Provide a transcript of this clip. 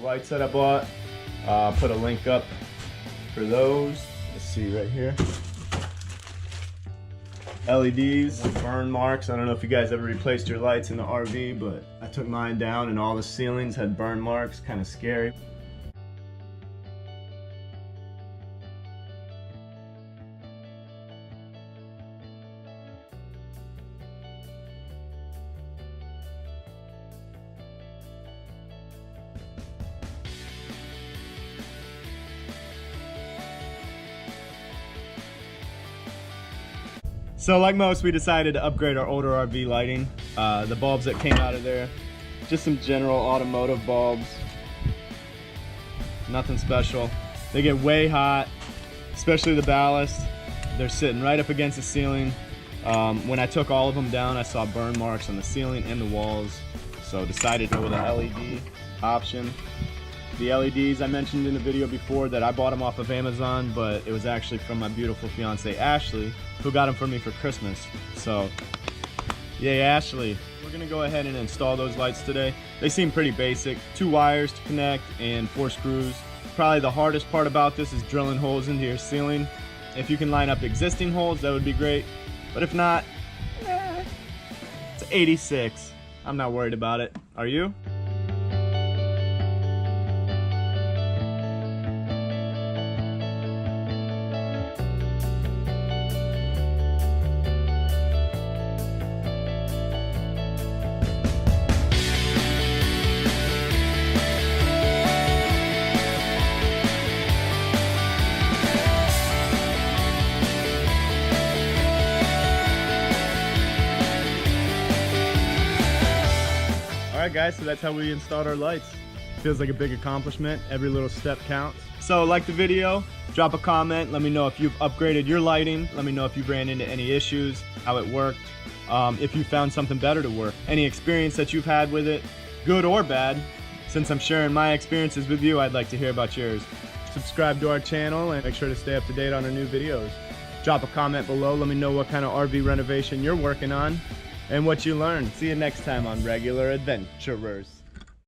lights that I bought. Put a link up for those. Let's see right here. LEDs, burn marks. I don't know if you guys ever replaced your lights in the RV, but I took mine down and all the ceilings had burn marks, kind of scary. So like most, we decided to upgrade our older RV lighting. The bulbs that came out of there, just some general automotive bulbs. Nothing special. They get way hot, especially the ballast. They're sitting right up against the ceiling. When I took all of them down, I saw burn marks on the ceiling and the walls. So decided to go with an LED option. The LEDs, I mentioned in the video before that I bought them off of Amazon, but it was actually from my beautiful fiance Ashley, who got them for me for Christmas. So, yay Ashley. We're gonna go ahead and install those lights today. They seem pretty basic. 2 wires to connect and 4 screws. Probably the hardest part about this is drilling holes into your ceiling. If you can line up existing holes, that would be great. But if not, it's 86. I'm not worried about it. Are you? Alright guys, so that's how we installed our lights. Feels like a big accomplishment. Every little step counts. So like the video, drop a comment, let me know if you've upgraded your lighting, let me know if you ran into any issues, how it worked, if you found something better to work, any experience that you've had with it, good or bad. Since I'm sharing my experiences with you, I'd like to hear about yours. Subscribe to our channel and make sure to stay up to date on our new videos. Drop a comment below, let me know what kind of RV renovation you're working on and what you learned. See you next time on Regular Adventurers.